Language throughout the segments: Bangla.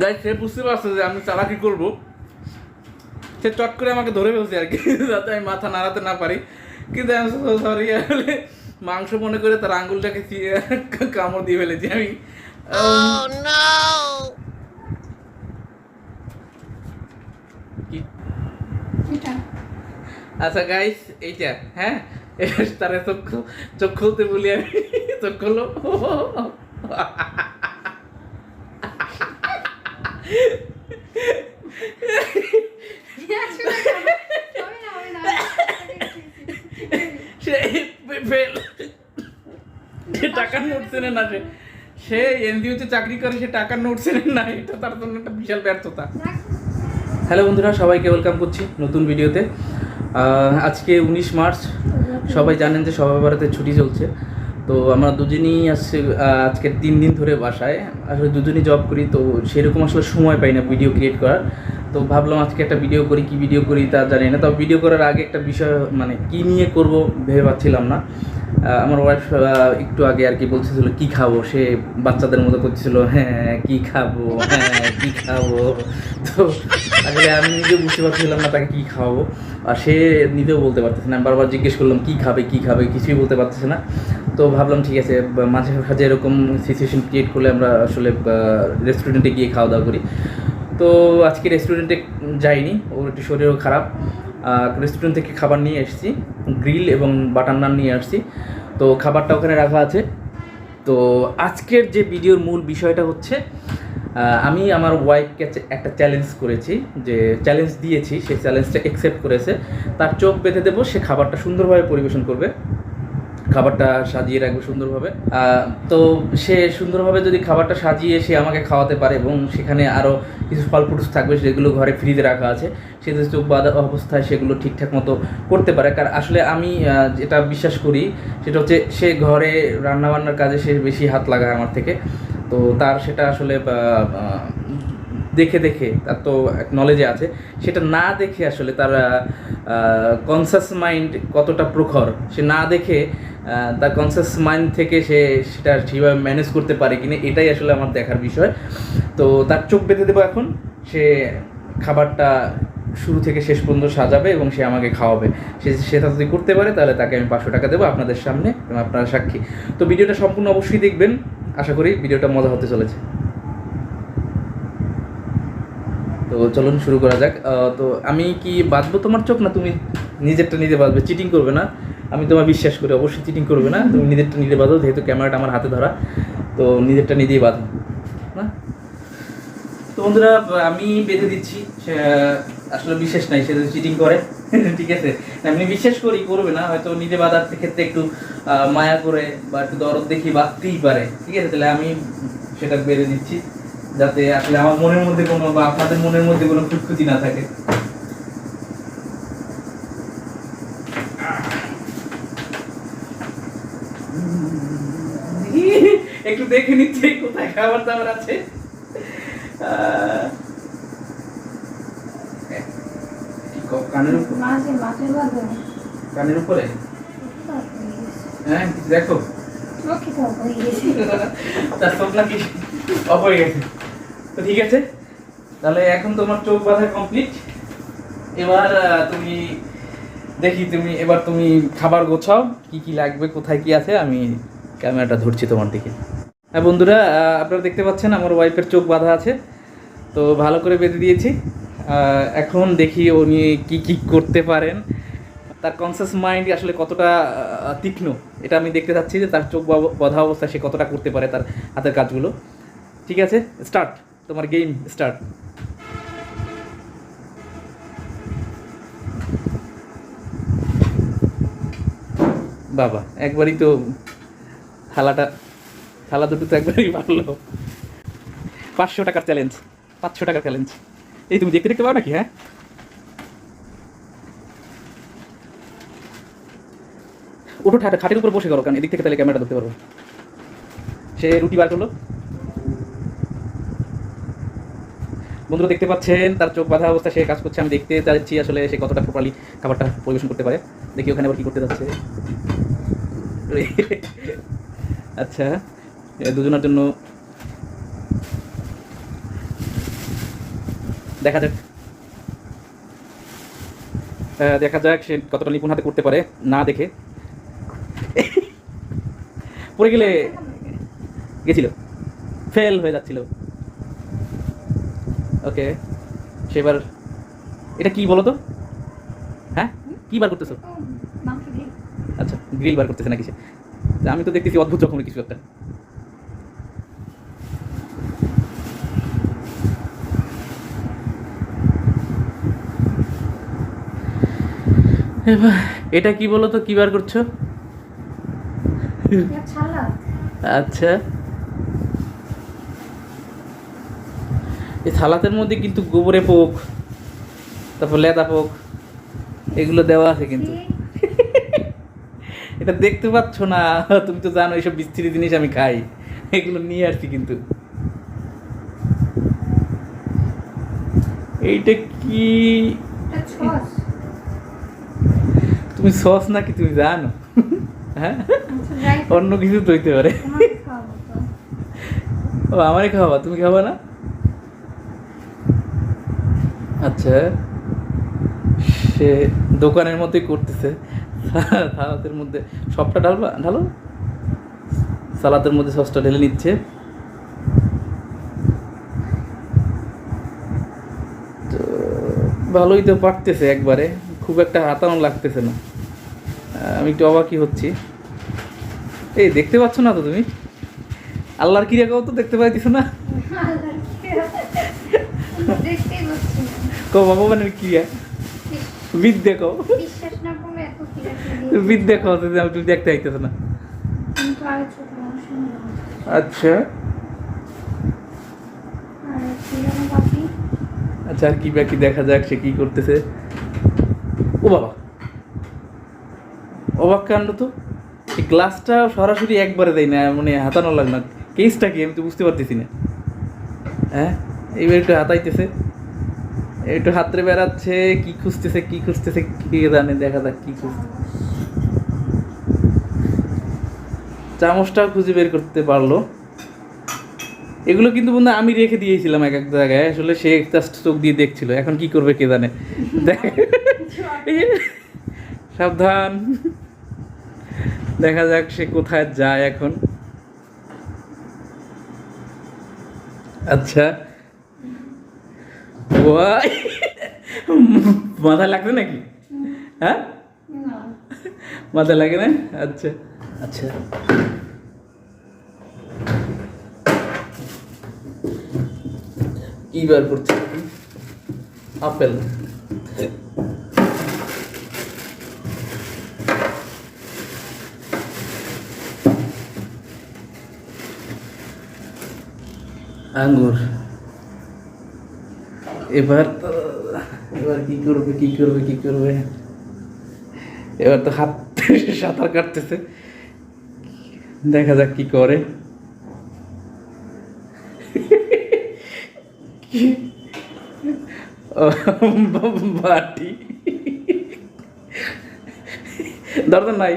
গাইস, সে বুঝতে পারছে যে আমি চালাকি করবো, সে চট করে আমাকে ধরে ফেলছে আর কি, যাতে আমি মাথা নাড়াতে না পারি। কিন্তু আমি সরি, মাংস মনে করে তার আঙ্গুলটাকে কামড় দিয়ে ফেলেছি আমি। আচ্ছা গাইস, এইটা হ্যাঁ, তারা চোখ খুলতে বলি আমি, চোখ খুললো। সে টাকার নোট চেনে না, সে এনজিওতে চাকরি করে, সে টাকার নোট চেনে না, এটা তার জন্য একটা বিশাল ব্যর্থতা। হ্যালো বন্ধুরা, সবাইকে ওয়েলকাম করছি নতুন ভিডিওতে। আজকে 19 মার্চ, সবাই জানেন যে সবাই ভারতের ছুটি চলছে। তো আমরা দুজনই আজকে 3 দিন ধরে বাসায়, আসলে দুজনই জব করি, তো সেরকম আসলে সময় পাই না ভিডিও ক্রিয়েট করার। তো ভাবলাম আজকে একটা ভিডিও করি, কি ভিডিও করি তা জানি না। তবে ভিডিও করার আগে একটা বিষয়, মানে কী নিয়ে করব ভেবে পাচ্ছিলাম না। আমার ওয়াইফ একটু আগে আর কি বলতেছিল কী খাবো, সে বাচ্চাদের মতো করতেছিল, হ্যাঁ কী খাবো, হ্যাঁ কী খাবো। তো আসলে আমি নিজেও বুঝতে পারছিলাম না তাকে কী খাওয়াবো, আর সে নিজেও বলতে পারতেছে না। বারবার জিজ্ঞেস করলাম কী খাবে কী খাবে, কিছুই বলতে পারতেছে না। তো ভাবলাম ঠিক আছে, মাঝে মাঝে এরকম সিচুয়েশন ক্রিয়েট করলে আমরা আসলে রেস্টুরেন্টে গিয়ে খাওয়া দাওয়া করি। তো আজকে রেস্টুরেন্টে যাইনি, ওর একটু শরীরও খারাপ। রেস্টুরেন্ট থেকে খাবার নিয়ে এসেছি, গ্রিল এবং বাটার নান নিয়ে আসছি। তো খাবারটা ওখানে রাখা আছে। তো আজকের যে ভিডিওর মূল বিষয়টা হচ্ছে, আমি আমার ওয়াইফকে একটা চ্যালেঞ্জ করেছি, যে চ্যালেঞ্জ দিয়েছি, সেই চ্যালেঞ্জটা অ্যাকসেপ্ট করেছে। তার চোখ বেঁধে দেবো, সে খাবারটা সুন্দরভাবে পরিবেশন করবে, খাবারটা সাজিয়ে রাখবে সুন্দরভাবে। তো সে সুন্দরভাবে যদি খাবারটা সাজিয়ে সে আমাকে খাওয়াতে পারে, এবং সেখানে আরও কিছু ফল ফ্রুটস থাকবে, সেগুলো ঘরে ফ্রিজে রাখা আছে, সে যদি চোখ বাঁধা অবস্থায় সেগুলো ঠিকঠাক মতো করতে পারে। কারণ আসলে আমি যেটা বিশ্বাস করি সেটা হচ্ছে, সে ঘরে রান্নাবান্নার কাজে সে বেশি হাত লাগায় আমার থেকে। তো তার সেটা আসলে দেখে দেখে তার তো এক নলেজে আছে, সেটা না দেখে আসলে তার কনসাস মাইন্ড কতটা প্রখর, সে না দেখে তার কনসাস মাইন্ড থেকে সে সেটা ঠিকভাবে ম্যানেজ করতে পারে কিনা, এটাই আসলে আমার দেখার বিষয়। তো তার চোখ বেঁধে দেবো এখন, সে খাবারটা শুরু থেকে শেষ পর্যন্ত সাজাবে এবং সে আমাকে খাওয়াবে। সেটা যদি করতে পারে তাহলে তাকে আমি 500 টাকা দেবো আপনাদের সামনে, এবং আপনারা সাক্ষী। তো ভিডিওটা সম্পূর্ণ অবশ্যই দেখবেন, আশা করি ভিডিওটা মজা হতে চলেছে। তো চলুন শুরু করা যাক। তো আমি কি বাঁধবো তোমার চোখ, না তুমি নিজেরটা নিজে বাঁধবে? চিটিং করবে না, আমি তোমার বিশ্বাস করি, অবশ্যই চিটিং করবে না। তুমি নিজেরটা নিজে বাঁধো, যেহেতু ক্যামেরাটা আমার হাতে ধরা, তো নিজেরটা নিজেই বাঁধো না। তো বন্ধুরা, আমি বেঁধে দিচ্ছি। আসলে বিশ্বাস নাই সে যদি চিটিং করে, ঠিক আছে, আমি বিশ্বাস করি করবে না, হয়তো নিজে বাঁধার ক্ষেত্রে একটু মায়া করে বা একটু দরদ দেখি বাঁধতেই পারে, ঠিক আছে। তাহলে আমি সেটা বেঁধে দিচ্ছি, যাতে আসলে আমার মনের মধ্যে কোনো, বা আপনাদের মনের মধ্যে কোনো খুঁতখুঁতি না থাকে। একটু দেখে নিচ্ছে কোথায় খাবার দাবার আছে। কানের উপরে, কানের উপরে, হ্যাঁ দেখো, তার চোখ নাকি অফ হয়ে গেছে। তো ঠিক আছে, তাহলে এখন তোমার চোখ বাঁধা কমপ্লিট। এবার তুমি দেখি, এবার তুমি খাবার গোছাও, কি কি লাগবে, কোথায় কি আছে। আমি ক্যামেরাটা ধরছি তোমার দিকে। হ্যাঁ বন্ধুরা, আপনারা দেখতে পাচ্ছেন আমার ওয়াইফের চোখ বাঁধা আছে, তো ভালো করে বেঁধে দিয়েছি। এখন দেখি উনি কি কি করতে পারেন, তার কনসাস মাইন্ড আসলে কতটা তীক্ষ্ণ, এটা আমি দেখতে চাচ্ছি, যে তার চোখ বাঁধা অবস্থায় সে কতটা করতে পারে তার হাতের কাজগুলো। ঠিক আছে, স্টার্ট, তোমার গেম স্টার্ট। বাবা, একবারই তো থালা দুটো তো একবারই মারলো। 500 টাকার চ্যালেঞ্জ, 500 টাকার চ্যালেঞ্জ। এই তুমি দেখতে পাও নাকি? হ্যাঁ, ওঠো, খাটের উপর বসে করো, কারণ এদিক থেকে তাহলে ক্যামেরাটা ধরতে পারবো। সে রুটি বার করলো, বন্ধুরা দেখতে পাচ্ছেন তার চোখ বাঁধা অবস্থা, সে কাজ করছে। আমি দেখতে চাচ্ছি আসলে সে কতটা প্রপারলি খাবারটা পরিবেশন করতে পারে। দেখি ওখানে আবার কী করতে যাচ্ছে। আচ্ছা, দুজনের জন্য দেখা যাক, দেখা যাক সে কতটা নিপুণ হাতে করতে পারে। না দেখে পড়ে গেলে গেছিল, ফেল হয়ে যাচ্ছিল। ওকে, সেবার এটা কি বলো তো? হ্যাঁ, কি বার করতেছো? আচ্ছা, গ্রিল বার করতেছে নাকি সে? আমি তো দেখতেছি অদ্ভুত রকমের কিছু একটা। এবার এটা কি বলো তো, কি বার করছো? আচ্ছা, এই সালাতের মধ্যে কিন্তু গোবরে পোক, তারপর লেদা পোক, এগুলো দেওয়া আছে কিন্তু। এটা দেখতে পাচ্ছ না? তুমি তো জানো এইসব বিস্তৃত জিনিস আমি খাই, এগুলো নিয়ে আসছি কিন্তু। এইটা কি? তুমি সস নাকি তুমি জানো? হ্যাঁ, অন্য কিছু তো হইতে পারে। ও আমারই খাওয়া, তুমি খাবা না? আচ্ছা, সে দোকানের মতোই করতেছে। সালাতের মধ্যে সবটা ঢালবা, ঢালো। সালাতের মধ্যে সসটা ঢেলে নিচ্ছে। তো ভালোই তো পারতেছে একবারে, খুব একটা হাতানো লাগতেছে না। আমি একটু অবাকই হচ্ছি। এই দেখতে পাচ্ছ না তো তুমি? আল্লাহর কি রেখাও তো দেখতে পাইতেছো না? কো ভগবানের ক্রিয়া, বিদ্যে কও, বিদ্যে কও, তুমি দেখতে আইতেছো না। আচ্ছা আচ্ছা, আর কি বাকি দেখা যাক সে কি করতেছে। ও বাবা, অবাক কাণ্ড তো! এই গ্লাসটা সরাসরি একবারে দেয় না, মানে হাতানো লাগ না। কেসটা কি আমি তো বুঝতে পারতেছি না। হ্যাঁ, এইবার একটু হাতাইতেছে, একটু হাতরে বেড়াচ্ছে, কি খুঁজতেছে কি খুঁজতেছে কি জানে। দেখা যাক কি খুঁজতে। চামচটাও খুঁজে বের করতে পারলো। এগুলো কিন্তু বন্ধু আমি রেখে দিয়েছিলাম এক এক জায়গায়, আসলে সে জাস্ট চোখ দিয়ে দেখছিল। এখন কি করবে কে জানে। সাবধান, দেখা যাক সে কোথায় যায় এখন। আচ্ছা, মাথা লাগবে নাকি? হ্যাঁ, মাথা লাগে না? আচ্ছা আচ্ছা, কি বার করছে? আপেল। আঙ্গুর। এবার তো, এবার কি করবে কি করবে কি করবে? এবার তো হাত সাঁতার কাটতেছে, দেখা যাক কি করে। বাটি দরকার নাই।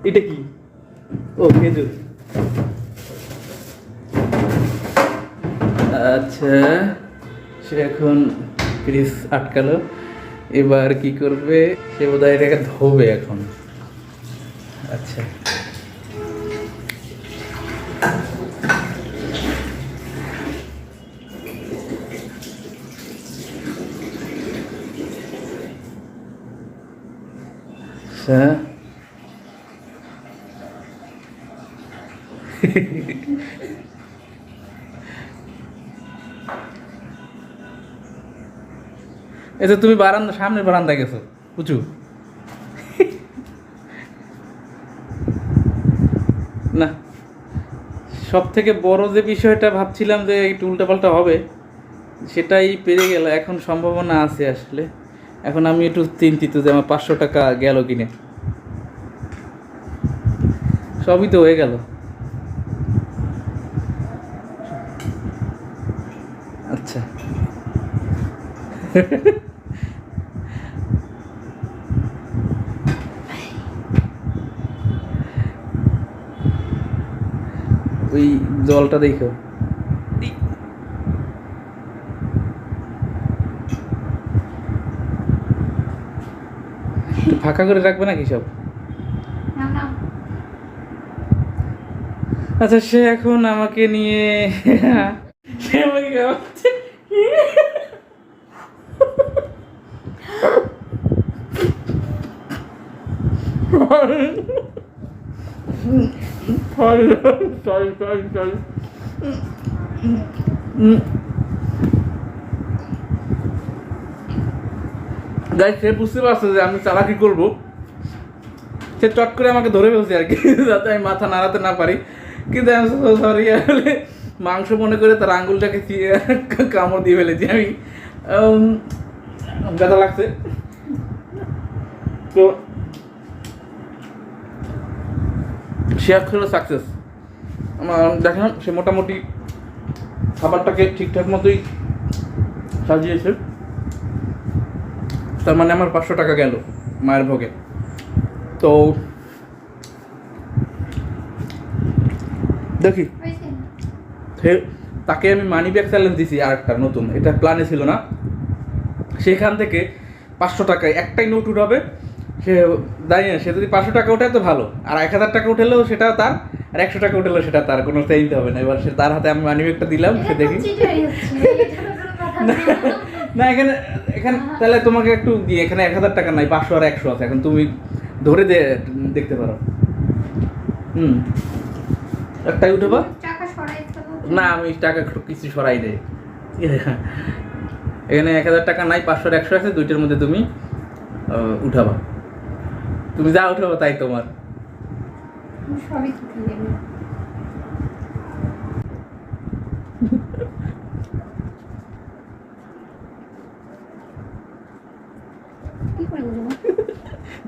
এটা কি? ও খেজুর। আচ্ছা, সে এখন ফ্রিজ আটকালো। এবার কি করবে? সে বোধহয় এটাকে ধোবে এখন। আচ্ছা, আচ্ছা, এতে তুমি বারান্দা, সামনের বারান্দা গেছো উঁচু। না, সব থেকে বড় যে বিষয়টা ভাবছিলাম যে একটু উল্টাপাল্টা হবে, সেটাই পেরে গেল। এখন সম্ভাবনা আছে আসলে, এখন আমি একটু চিন্তিত যে আমার 500 টাকা গেল কিনে। সবই তো হয়ে গেল। আচ্ছা ওই জলটা দেখো, একটু ফাঁকা করে রাখবে নাকি সব? আচ্ছা সে এখন আমাকে নিয়ে সে আমাকে খাওয়াচ্ছে। গাইস সে বুঝতে পারছে যে আমি চালাকি করবো, সে চট করে আমাকে ধরে ফেলছে আর কি, যাতে আমি মাথা নাড়াতে না পারি। কিন্তু আমি সরি, আসলে মাংস মনে করে তার আঙ্গুলটাকে কামড় দিয়ে ফেলেছি আমি। ব্যথা লাগছে তো সে আসলে সাকসেস। আমার দেখেন সে মোটামুটি খাবারটাকে ঠিকঠাক মতোই সাজিয়েছে, তার মানে আমার 500 টাকা গেল মায়ের ভোগে। তো দেখি তাকে আমি মানি ব্যাগ চ্যালেঞ্জ দিছি, আর একটা নতুন, এটা প্ল্যানে ছিল না। সেখান থেকে 500 টাকায় একটাই নোট উঠাবে, সে দাঁড়িয়ে সে যদি 500 টাকা ওঠে তো ভালো, আর 1000 টাকা উঠেলেও সেটা তার, আর 100 টাকা উঠেলেও সেটা তার, কোনো চেঞ্জ হবে না। এবার সে তার হাতে আমি মানি ব্যাগটা দিলাম, সে দেখি না এখানে এখানে তাহলে তোমাকে একটু দিয়ে, এখানে 1000 টাকা নাই, 500 আর 100 আছে, এখন তুমি ধরে দেখতে পারো। একটাই উঠে বা না, আমি টাকা কিছু সরাই দেয় এখানে 1000 টাকা নাই, 500 আর 100 আছে, দুইটার মধ্যে তুমি উঠাবা, তুমি যা উঠাবা তাই তোমার।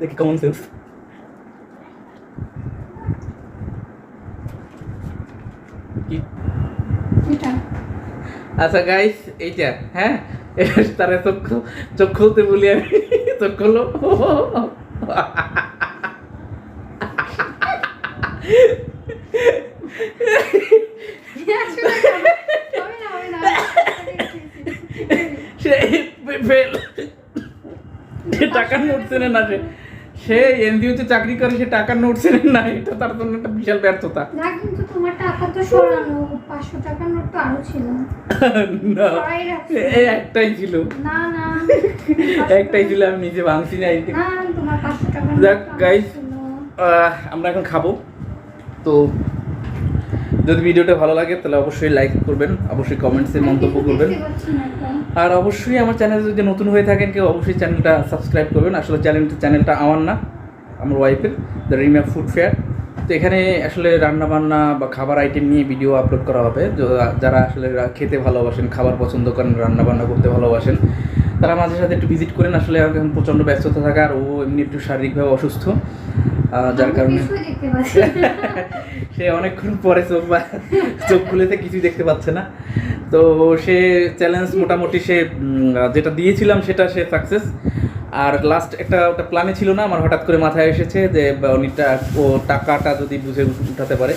দেখি কমন সেন্স। আচ্ছা গাইস এইটা হ্যাঁ, তারা চোখ খুলতে বলি আমি, চোখ খুলো। সে টাকার নোট চেনে না, সে এনজিওতে চাকরি করে, সে টাকার নোট চেনে না, এটা তার জন্য একটা বিশাল ব্যর্থতা। না কিন্তু তোমার টাকা তো সরানো, 500 টাকার নোট তো আরো ছিল না, এই একটাই ছিল। না না একটাই ছিল, আমি নিজে ভাঙছি না। না তোমার 500 টাকার যাক গাইস, আমরা এখন খাবো। তো যদি ভিডিওটা ভালো লাগে তাহলে অবশ্যই লাইক করবেন, অবশ্যই কমেন্টসে মন্তব্য করবেন, আর অবশ্যই আমার চ্যানেলে যদি নতুন হয়ে থাকেন কেউ অবশ্যই চ্যানেলটা সাবস্ক্রাইব করবেন। আসলে চ্যানেলটা আমার না, আমার ওয়াইফের, দ্য রিমা ফুড ফেয়ার। তো এখানে আসলে রান্নাবান্না বা খাবার আইটেম নিয়ে ভিডিও আপলোড করা হবে। যারা আসলে খেতে ভালোবাসেন, খাবার পছন্দ করেন, রান্নাবান্না করতে ভালোবাসেন, তারা মাঝে সাথে একটু ভিজিট করেন। আসলে এখন প্রচণ্ড ব্যস্ততা থাকে, আর ও এমনি একটু শারীরিকভাবে অসুস্থ, যার কারণে সে অনেকক্ষণ পরে চোখ খুলেতে কিছুই দেখতে পাচ্ছে না। তো সে চ্যালেঞ্জ মোটামুটি সে যেটা দিয়েছিলাম সেটা সে সাকসেস। আর লাস্ট ওটা প্ল্যানে ছিল না, আমার হঠাৎ করে মাথায় এসেছে যে ও টাকাটা যদি বুঝে উঠাতে পারে,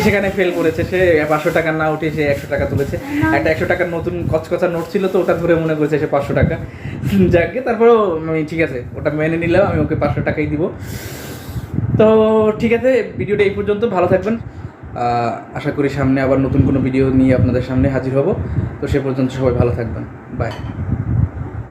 সেখানে ফেল করেছে। সে 500 টাকা না উঠে সে 100 টাকা তুলেছে। একটা 100 টাকার নতুন কচকচা নোট ছিল, তো ওটা ধরে মনে করেছে সে 500 টাকা। যাকে তারপরেও আমি ঠিক আছে ওটা মেনে নিলাম, আমি ওকে 500 টাকাই দিব। তো ঠিক আছে, ভিডিওটা এই পর্যন্ত, ভালো থাকবেন। আশা করি সামনে আবার নতুন কোনো ভিডিও নিয়ে আপনাদের সামনে হাজির হব। তো সে পর্যন্ত সবাই ভালো থাকবেন, বাই।